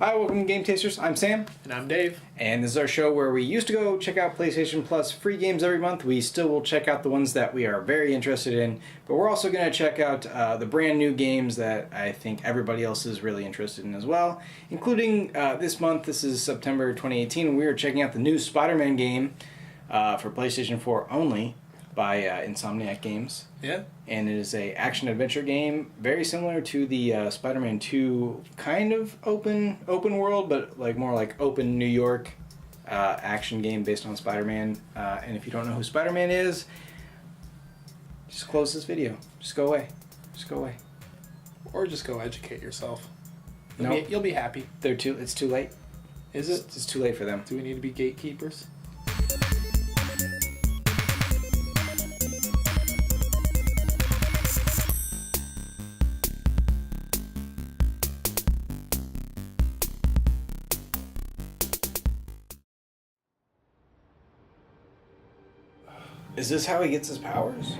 Hi, welcome to Game Tasters. I'm Sam. And I'm Dave. And this is our show where we used to go check out PlayStation Plus free games every month. We still will check out the ones that we are very interested in, but we're also going to check out the brand new games that I think everybody else is really interested in as well, including this month. This is September 2018. We are checking out the new Spider-Man game for PlayStation 4 only by Insomniac Games. Yeah. And it is a action-adventure game, very similar to the Spider-Man 2 kind of open world, but more like open New York action game based on Spider-Man. And if you don't know who Spider-Man is, just close this video. Just go away. Just go away. Or just go educate yourself. You'll be happy. It's too late. Is it? It's too late for them. Do we need to be gatekeepers? Is this how he gets his powers?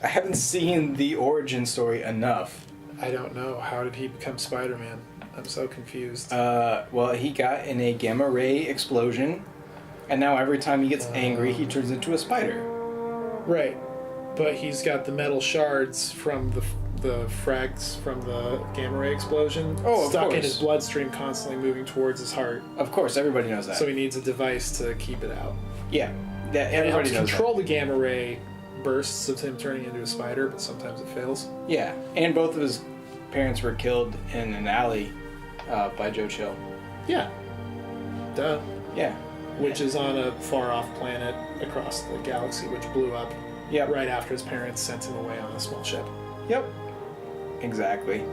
I haven't seen the origin story enough. I don't know. How did he become Spider-Man? I'm so confused. Well, he got in a gamma ray explosion, and now every time he gets angry, he turns into a spider. Right. But he's got the metal shards from the frags from the gamma ray explosion stuck in his bloodstream, constantly moving towards his heart. Of course, everybody knows that. So he needs a device to keep it out. Yeah. Everybody it helps knows control that. the gamma ray bursts of him turning into a spider, but sometimes it fails. Yeah, and both of his parents were killed in an alley by Joe Chill. Yeah. Duh. Yeah. Which is on a far-off planet across the galaxy, which blew up right after his parents sent him away on a small ship. Yep. Exactly.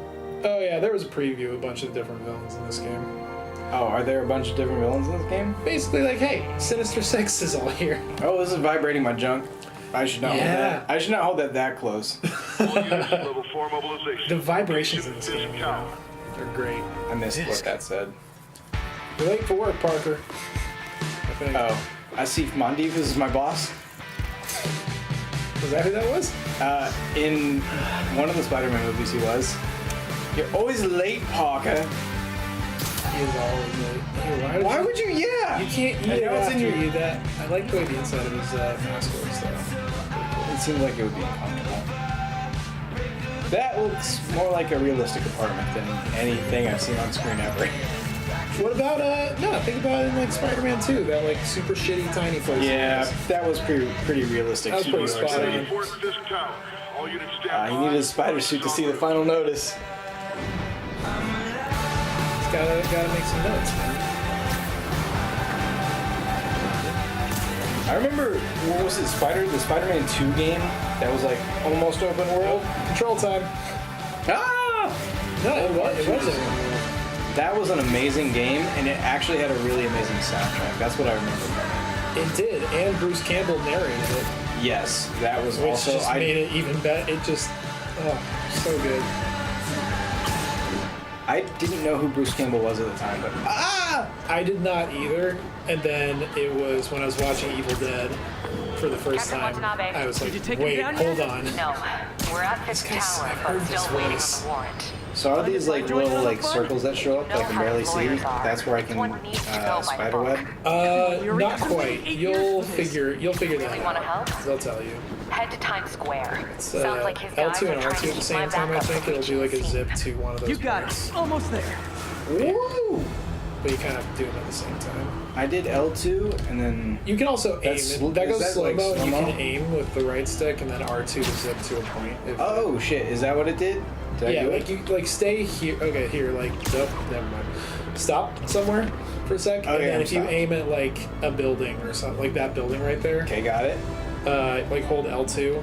Oh yeah, there was a preview of a bunch of different villains in this game. Oh, are there a bunch of different villains in this game? Basically, like, hey, Sinister Six is all here. Oh, this is vibrating my junk. I should not hold that. I should not hold that close. The vibrations in this game, they're great. I missed what that said. You're late for work, Parker. Oh, Asif Mandeep is my boss. Was that who that was? In one of the Spider-Man movies he was. You're always late, Parker. He is always late. Why would you? Yeah! You can't eat it after you eat that. I like the way the inside of his mask works, though. It seems like it would be uncomfortable. That looks more like a realistic apartment than anything I've seen on screen ever. What about, think about it in, like, Spider-Man 2, that, like, super shitty tiny place. Yeah, that was pretty realistic. That was pretty spot on. He needed a spider suit to see the final notice. Gotta make some notes, man. I remember, what was it, the Spider-Man 2 game that was like almost open world? Control time. Ah! No, it was open world. That was an amazing game, and it actually had a really amazing soundtrack. That's what I remember from it. It did, and Bruce Campbell narrated it. Yes, that was which also... just made it even better. It just, so good. I didn't know who Bruce Campbell was at the time, but I did not either. And then it was when I was watching Evil Dead for the first time, I was like, wait, hold on. No, we're at this tower, but still waiting on the warrant. So are these like little like circles that show up that I can barely see? That's where I can spiderweb? Not quite. You'll figure that Want to out. help? They'll tell you. Head to Times Square. L2 Sounds like his guys are and trying R2 to at the keep same my time, I backup think. It'll do like a zip to one of those. You got points. it. Almost there. Woo! But you kind of have to do them at the same time. I did L2 and then... You can also aim it. That goes slow-mo. Like You can aim with the right stick and then R2 to zip to a point. Oh shit, is that what it did? Did I do like it? you stay here. Okay, here, like, nope, never mind. Stop somewhere for a sec, and then if you aim at like a building or something, like that building right there. Okay, got it. Like hold L2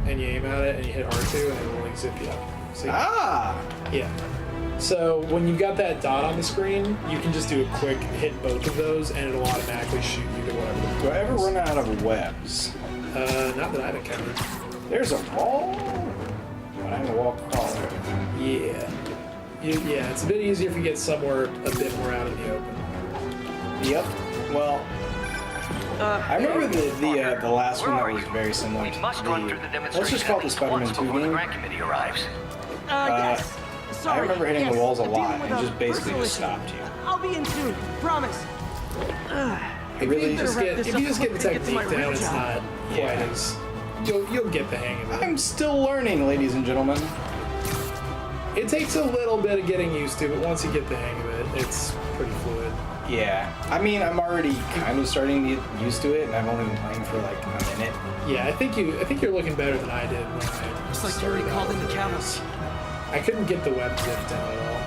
and you aim at it and you hit R2 and it will like zip you up. See? Yeah. So when you've got that dot on the screen, you can just do a quick hit both of those and it'll automatically shoot you to whatever. Do I ever run out of webs? Not that I've encountered. There's a wall? I'm a wall crawler. Yeah. Yeah, it's a bit easier if you get somewhere a bit more out in the open. Yep. Well, I remember the last one that was very similar to Must run through the let's just call it the Spider-Man 2 game. Yes. I remember hitting the walls a lot and just basically just stopped you. I'll be in soon. Promise. It really just if you just get the technique down, it's not quite as you'll get the hang of it. I'm still learning, ladies and gentlemen. It takes a little bit of getting used to, but once you get the hang of it, it's pretty fluid. Yeah, I mean, I'm already kind of starting to get used to it, and I've only been playing for like a minute. Yeah, I think you're looking better than I did when I Looks like you already called in the camels. I couldn't get the web zip down at all.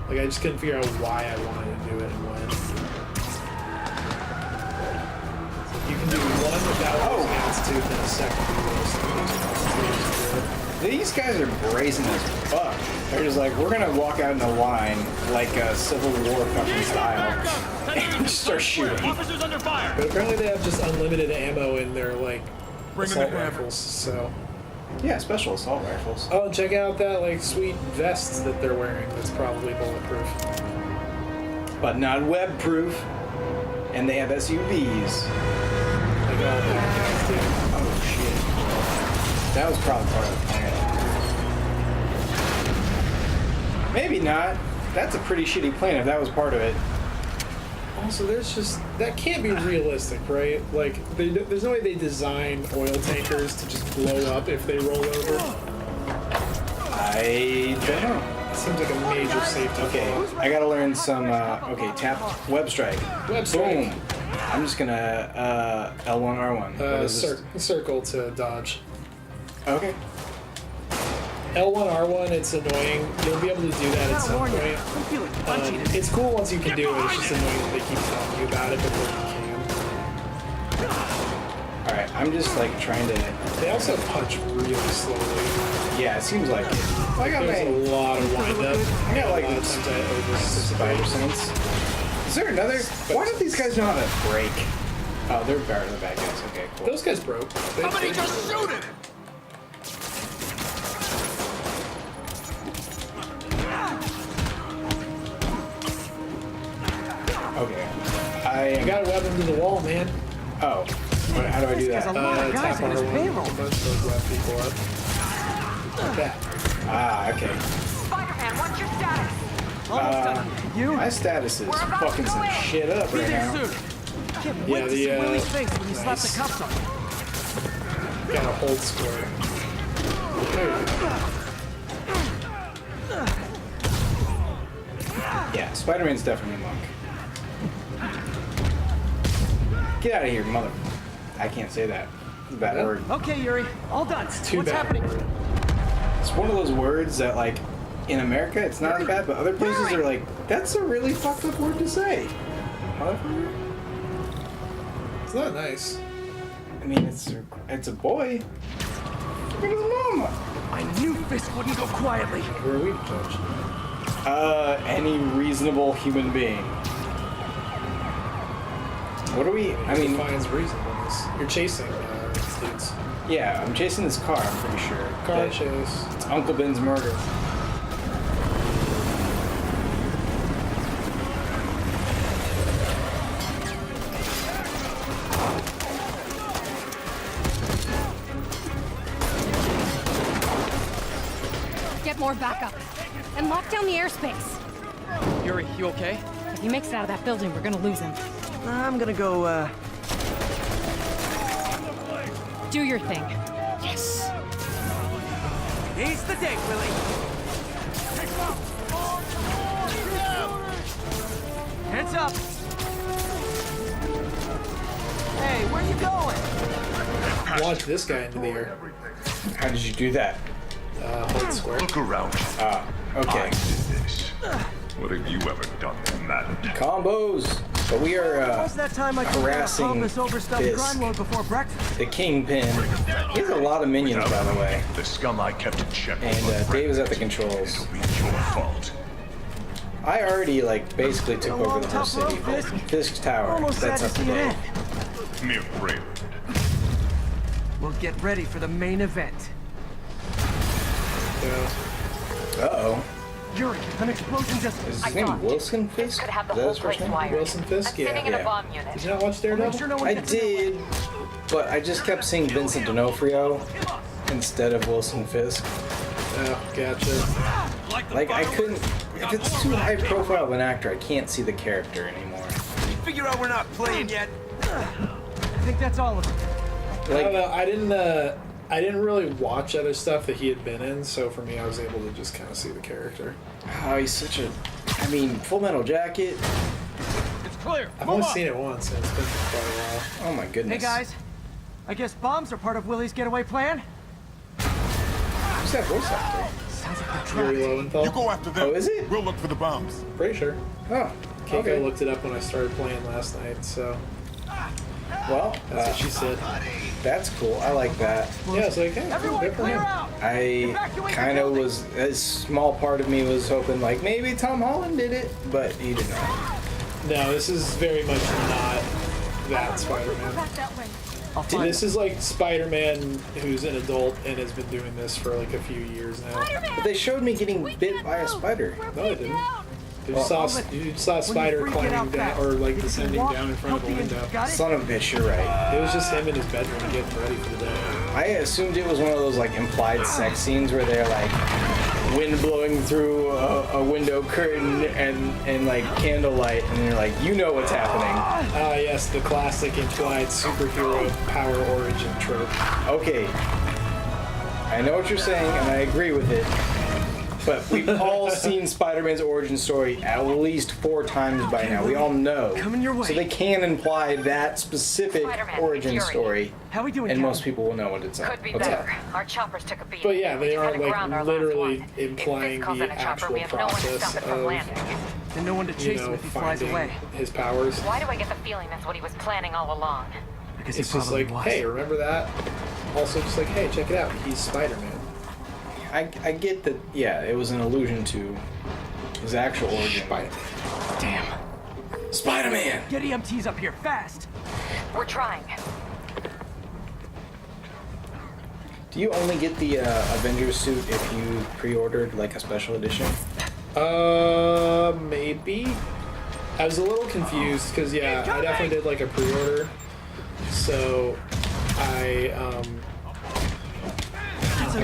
Like, I just couldn't figure out why I wanted to do it and when. So you can do one without losing altitude, then a second do These guys are brazen as fuck. They're just like, we're gonna walk out in a line like a Civil War fucking style and just start shooting. Officers under fire. But apparently they have just unlimited ammo in their, like, assault rifles, so... Yeah, special assault rifles. Oh, check out that, like, sweet vest that they're wearing that's probably bulletproof. But not web proof. And they have SUVs. Like all the guys do. Oh shit. That was probably part of the plan. Maybe not. That's a pretty shitty plan if that was part of it. Also, that can't be realistic, right? Like, there's no way they design oil tankers to just blow up if they roll over. I don't know. That seems like a major safety Okay, flaw. I gotta learn some, okay, tap web strike. Web strike. Boom. I'm just gonna, L1, R1. What is this? Circle to dodge. Okay. L1, R1, it's annoying. You'll be able to do that at some point. I'm feeling punchy. It's cool once you can do it. It's just annoying that they keep telling you about it before you can. Alright, I'm just, like, trying to... They also punch really slowly. Yeah, it seems like it. I got There's a lot of wind up. I got, like, a lot of times I spider over sense. Is there another... Why don't these guys know how to break? Oh, they're better than bad guys. Okay, cool. Those guys broke. Somebody just shoot it. Okay. You gotta web them to the wall, man. Oh. How do I do that? There's a lot of guys Tap on on his R1. payroll. A bunch of those web people up. Like that. Ah, okay. Spider-Man, what's your status? Almost done. You? My status is fucking some shit up Be right there now. soon. Can't wait to see Willie's face when you slap the cuffs on him. Gotta hold square. There you go. Yeah, Spider-Man's definitely a monk. Get out of here, mother... I can't say that. It's a bad word. Okay, Yuri. All done. Too What's bad. happening? It's one of those words that, like, in America, it's not as bad, but other places are like, that's a really fucked up word to say. Motherfucker? It's not nice. I mean, it's a boy. Look at his mama. I knew Fisk wouldn't go quietly. Who are we to judge? Any reasonable human being. What are we? I mean, Defines reasonableness. You're chasing these dudes. yeah, I'm chasing this car. I'm pretty sure. Car That chase. It's Uncle Ben's murder. Get more backup. And lock down the airspace. Yuri, you okay? If he makes it out of that building, we're gonna lose him. I'm gonna go, Do your thing. Yes! He's the day, Willie. Heads up. Hey, where you going? Launch this guy into the air. How did you do that? Hold square. Look around. Ah, okay. I did this. What have you ever done, Madden? Combos. But we are How's that time I took out a harassing pompous overstuffed this. crime lord before breakfast? the Kingpin. He has a lot of minions, by the way. The scum I kept in check. And Dave is at the controls. It'll be your fault. I already, like, basically took over the whole Tough road, city. But Fisk. Fisk Tower, Almost sad that's to up to see it Dave. end. Mere brain. We'll get ready for the main event. Yeah. Uh-oh. Yuri, an explosion just... Is I his name thought Wilson Fisk? Could have the Is that whole his first place name? wired. Wilson Fisk? I'm sitting in Yeah. a bomb unit. Did you not watch Make Daredevil? sure no one I gets in the way. did, but I just kept seeing Vincent D'Onofrio instead of Wilson Fisk. Gotcha. Like, I couldn't... If it's too high profile of an actor, I can't see the character anymore. Figure out we're not playing yet. I think that's all of it. I don't know. I didn't really watch other stuff that he had been in, so for me, I was able to just kind of see the character. Oh, he's such a... I mean, Full Metal Jacket. It's clear. I've only seen it once, and it's been for quite a while. Oh my goodness. Hey guys, I guess bombs are part of Willie's getaway plan. Who's that voice actor? Sounds like they're Yuri trapped. Lowenthal. You go after them. Oh, is it? We'll look for the bombs. Pretty sure. Oh, Keiko okay. looked it up when I started playing last night, so Well, that's what she said. that's cool. I like that. Yeah, it's like, hey, Everyone good for clear him. out. I kind of was... A small part of me was hoping, like, maybe Tom Holland did it, but he did not. No, this is very much not that Spider-Man. Back that way. I'll find This is like Spider-Man who's an adult and has been doing this for like a few years now. But they showed me getting bit by a spider. No, they didn't. You saw a When spider you freak, get out climbing down, fast. or like If you descending walk, down in front of a help the window. engine. Got it? Son of a bitch, you're right. It was just him in his bedroom getting ready for the day. I assumed it was one of those, like, implied sex scenes where they're, like, wind blowing through a window curtain and like, candlelight, and you're like, you know what's happening. Ah, yes, the classic implied superhero power origin trope. Okay. I know what you're saying, and I agree with it. But we've all seen Spider-Man's origin story at least 4 times by now. We all know. Coming your way. So they can imply that specific Spider-Man, origin Fury. story, How we doing, and Captain? most people will know what it's Could be what's better. up. Our choppers took a beat. But yeah, they Had are to ground our like last literally one. implying If this calls the in a chopper, actual we have no one to process stop it from of, landing. And no one to you chase him know, if he flies finding away. his powers. Why do I get the feeling that's what he was planning all along? Because It's he just probably like, was. hey, remember that? Also, just like, hey, check it out. He's Spider-Man. I get that, yeah, it was an allusion to his actual origin. Spider-Man. Damn. Spider-Man! Get EMTs up here, fast! We're trying. Do you only get the Avengers suit if you pre-ordered, like, a special edition? Maybe. I was a little confused because yeah, I definitely did like a pre-order. So I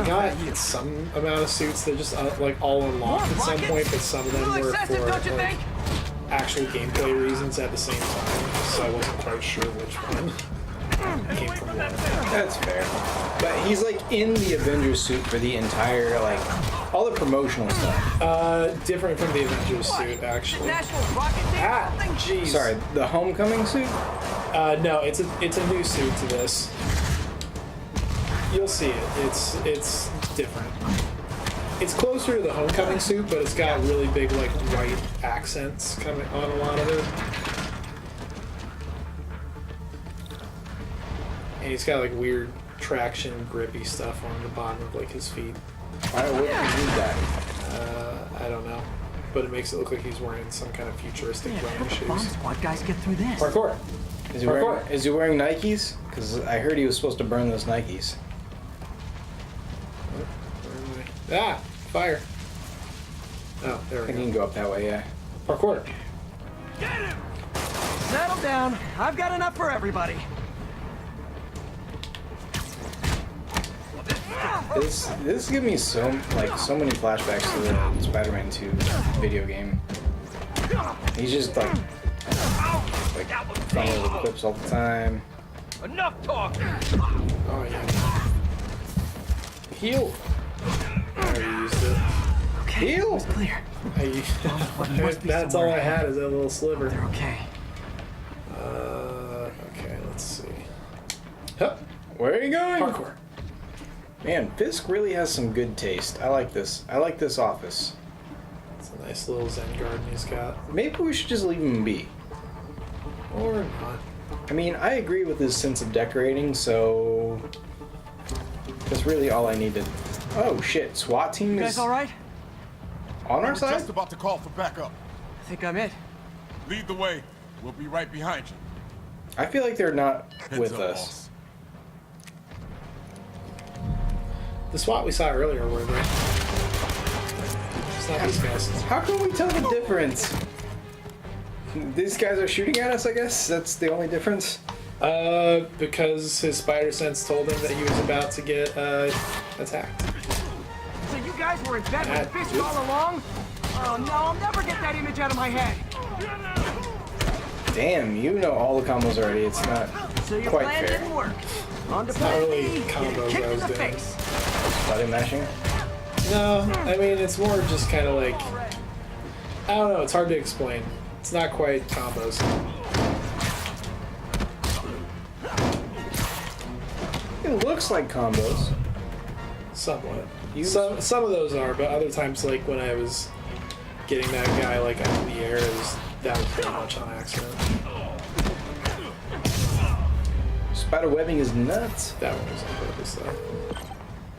got some amount of suits that just like all unlocked at some point, but some of them Little were excessive, for don't you like think? actual gameplay reasons at the same time. So I wasn't quite sure which one came from what. That's fair. But he's, like, in the Avengers suit for the entire, like, all the promotional stuff. Different from the Avengers suit, actually. National Rocket Day or Ah, something? jeez. Sorry, the Homecoming suit? No, it's a new suit to this. You'll see it. It's different. It's closer to the Homecoming suit, but it's got really big like white accents coming on a lot of it. And he's got like weird traction grippy stuff on the bottom of like his feet. Why would you need that? I don't know, but it makes it look like he's wearing some kind of futuristic How running the bomb shoes. squad guys get through this? Parkour. Is he wearing Nikes? Because I heard he was supposed to burn those Nikes. Ah, fire. Oh, there I we think go. you can go up that way, yeah. Parkour. Settle down. I've got enough for everybody. This gives me so many flashbacks to the Spider-Man 2 video game. He's just like throwing little clips all the time. Enough talk. Oh yeah. Heal. I already used it. Okay, Heal. it's clear. must be That's all somewhere I had ahead. is that little sliver. They're okay. Okay, let's see. Hup. Where are you going? Parkour. Man, Fisk really has some good taste. I like this. I like this office. It's a nice little Zen garden he's got. Maybe we should just leave him be. Or not. I mean, I agree with his sense of decorating, so that's really all I needed. Oh shit, SWAT team You is guys all right? on our We're side? just about to call for backup. I think I'm it. Lead the way. We'll be right behind you. I feel like they're not Heads with up, us. boss. The SWAT we saw earlier were there. It's not these guys. How can we tell the difference? These guys are shooting at us, I guess? That's the only difference? Because his spider sense told him that he was about to get attacked. So you you guys were in bed with Fisk all along? Oh no, I'll never get that image out of my head. Damn, you know all the combos already. It's not So your quite plan fair. didn't work. On to Not plan really B, combos kicked I in was the doing. face. Button mashing? No, I mean, it's more just kind of like, I don't know, it's hard to explain. It's not quite combos. It looks like combos. Somewhat. Some of those are, but other times, like when I was getting that guy like up in the air, that was pretty much on accident. Spider webbing is nuts. That one was on purpose, though.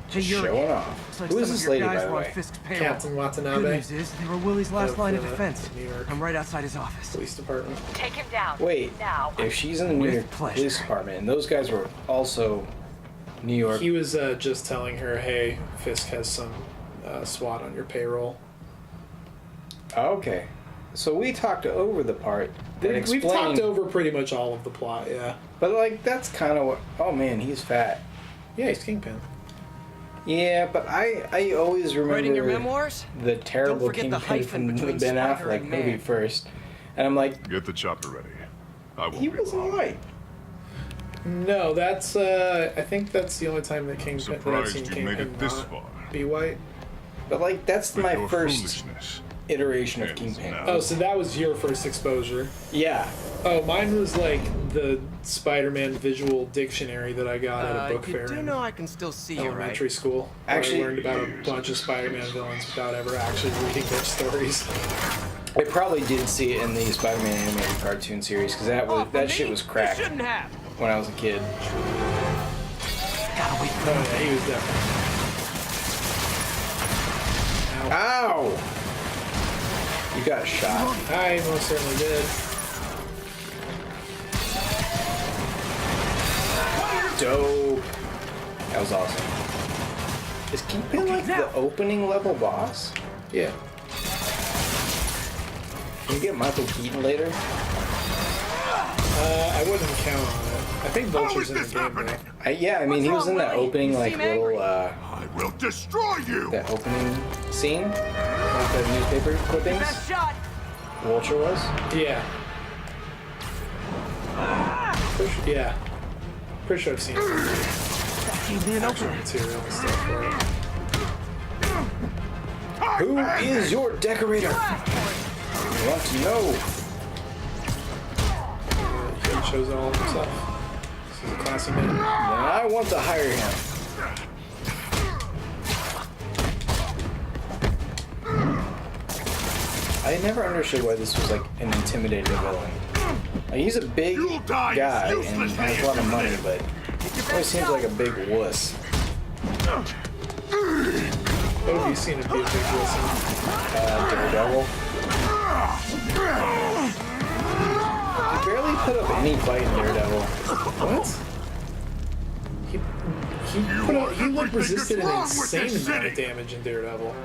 Hey, Yuri. Showing off. Looks like Who is some of this your lady, guys by the were on way? Fisk's payroll. Captain Good Watanabe, news is, they were Willie's last line of the defense. New York I'm right outside his office. Police Department. Take him down. Wait, Now. if she's in the New With York pleasure. Police Department, and those guys were also New York. He was just telling her, "Hey, Fisk has some SWAT on your payroll." Okay. So we talked over the part that We've explained... talked over pretty much all of the plot, yeah. But, like, that's kind of what... Oh, man, he's fat. Yeah, he's Kingpin. Yeah, but I always remember Writing your memoirs? the terrible Don't forget the Kingpin hyphen from the between Ben Spider Affleck and movie Man. first. And I'm like, Get the chopper ready. I won't he be wasn't long. white. No, that's I think that's the only time that Kingpin that I've Surprised seen you Kingpin made it this not far. be white. But, like, that's But my your first foolishness iteration of ends Kingpin. now. Oh, so that was your first exposure. Yeah. Oh, mine was like the Spider-Man visual dictionary that I got at a book You fair do in know I can still see you, right? elementary school. Where Actually- I learned about a bunch of Spider-Man villains without ever actually reading their stories. I probably did see it in the Spider-Man animated cartoon series, because that shit was crack You shouldn't have. when I was a kid. Gotta wait for Oh yeah, he was definitely. Ow. Ow! You got shot. I most certainly did. Dope. That was awesome. Is Kingpin like now. the opening level boss? Yeah. Can you get Michael Keaton later? I wouldn't count on it. I think Vulture's in the game though. Yeah, I mean, he was in that Willie? opening You like seem angry. little I will destroy you! that opening scene, like the newspaper clippings. best shot. Vulture was. Yeah. Yeah. Pretty sure I've seen some Keep being actual open. material and stuff for it. Who is your decorator? I want to know. He shows it all himself. This is a classy man. Then I want to hire him. I never understood why this was like an intimidating villain. Like, he's a big You'll die guy and uselessly has a lot of money, but he always seems like a big wuss. What have you seen him be a big listen? Daredevil. He barely put up any fight in Daredevil. What? He like resisted an insane amount of damage in Daredevil.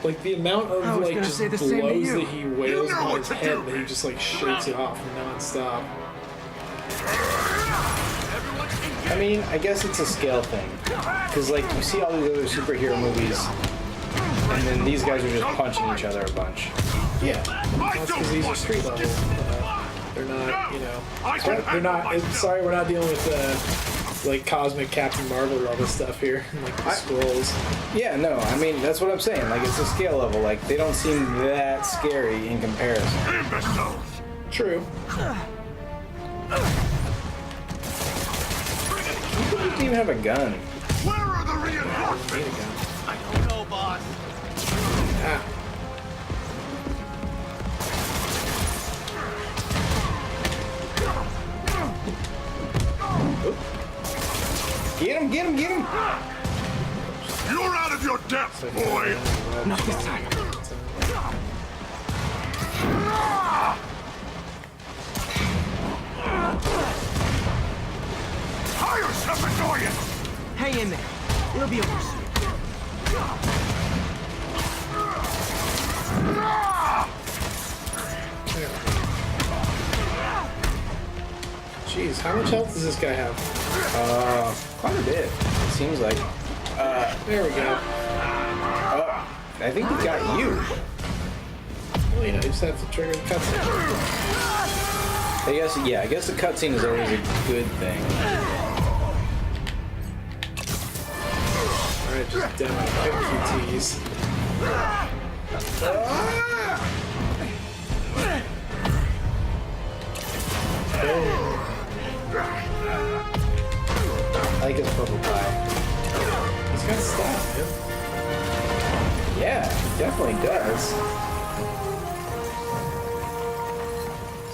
Like the amount I of was like gonna just say the same to blows you. that he wails You know on what his to head do. that he just like shakes it off non-stop. I mean, I guess it's a scale thing. Because, like, you see all these other superhero movies, and then these guys are just punching each other a bunch. Yeah, that's because these are street level. They're not, you know. They're not. Sorry, we're not dealing with like cosmic Captain Marvel or all this stuff here, like the scrolls. Yeah, no, I mean, that's what I'm saying. Like, it's a scale level. Like, they don't seem that scary in comparison. Imbeciles! True. He doesn't even have a gun. Where are the reinforcements? I don't know, boss. Ah. Get him, get him, get him! You're out of your depth, boy! Not this time. Hire some annoyance! Hang in there. It'll be over soon. Jeez, how much health does this guy have? Quite a bit, it seems like. There we go. I think we got you. Well, you just have to trigger the cutscene. I guess the cutscene is always a good thing. Alright, just demo quick QTs. I like his purple pie. He's got stuff, man. Yeah, he definitely does.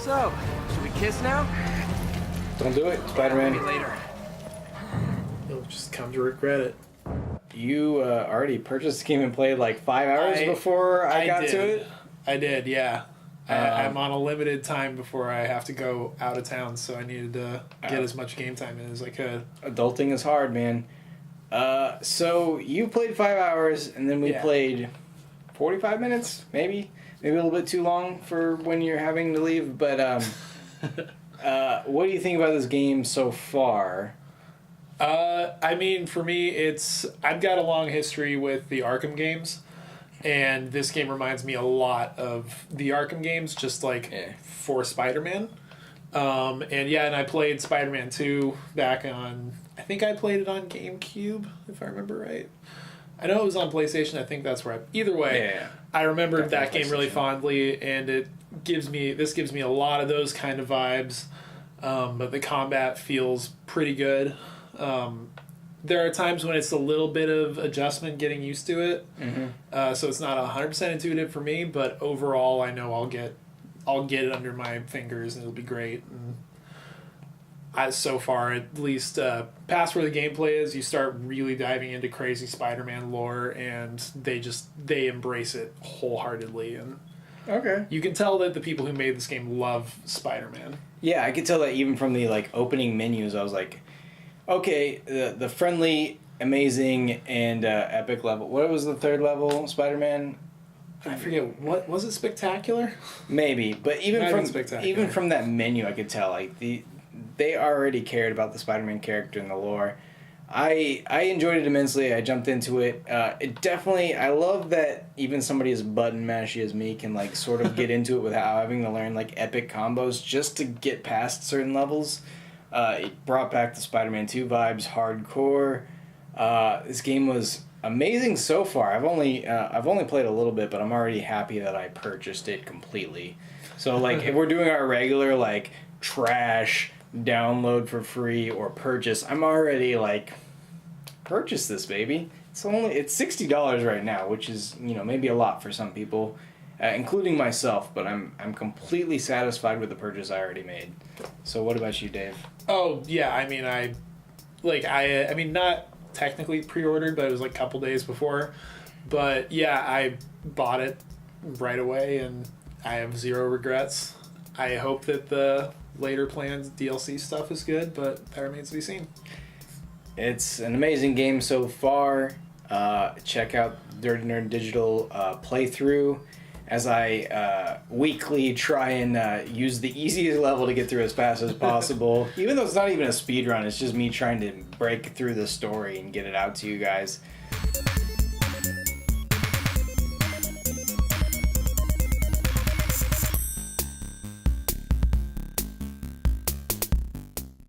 So, should we kiss now? Don't do it, Spider-Man. Maybe later. You'll just come to regret it. You already purchased the game and played like 5 hours before I got to it? I did, yeah. I'm on a limited time before I have to go out of town, so I needed to get as much game time in as I could. Adulting is hard, man. So you played 5 hours, and then we played 45 minutes, maybe a little bit too long for when you're having to leave. But what do you think about this game so far? I mean, for me, I've got a long history with the Arkham games, and this game reminds me a lot of the Arkham games, just like for Spider-Man. And I played Spider-Man 2 back on, I think I played it on GameCube, if I remember right. I know it was on PlayStation, I think that's where either way, I remembered that game really fondly, and this gives me a lot of those kind of vibes, but the combat feels pretty good. There are times when it's a little bit of adjustment getting used to it, so it's not 100% intuitive for me, but overall I know I'll get it under my fingers and it'll be great. And so far, at least past where the gameplay is, you start really diving into crazy Spider-Man lore, and they embrace it wholeheartedly. And you can tell that the people who made this game love Spider-Man. Yeah, I could tell that even from the opening menus. I was like, okay, the friendly, amazing, and epic level. What was the third level, Spider-Man? I forget, what was it, Spectacular? Maybe, but even from that menu, I could tell they already cared about the Spider-Man character and the lore. I enjoyed it immensely. I jumped into it. It definitely, I love that even somebody as button mashy as me can sort of get into it without having to learn epic combos just to get past certain levels. It brought back the Spider-Man 2 vibes, hardcore. This game was amazing so far. I've only played a little bit, but I'm already happy that I purchased it completely. So if we're doing our regular trash download for free or purchase, I'm already purchase this baby. It's $60 right now, which is maybe a lot for some people, including myself. But I'm completely satisfied with the purchase I already made. So what about you, Dave? Oh yeah, I mean I mean not technically pre-ordered, but it was a couple days before. But yeah, I bought it right away, and I have zero regrets. I hope that the later planned DLC stuff is good, but that remains to be seen. It's an amazing game so far. Check out Dirty Nerd Digital playthrough as I weekly try and use the easiest level to get through as fast as possible. Even though it's not even a speed run, it's just me trying to break through the story and get it out to you guys.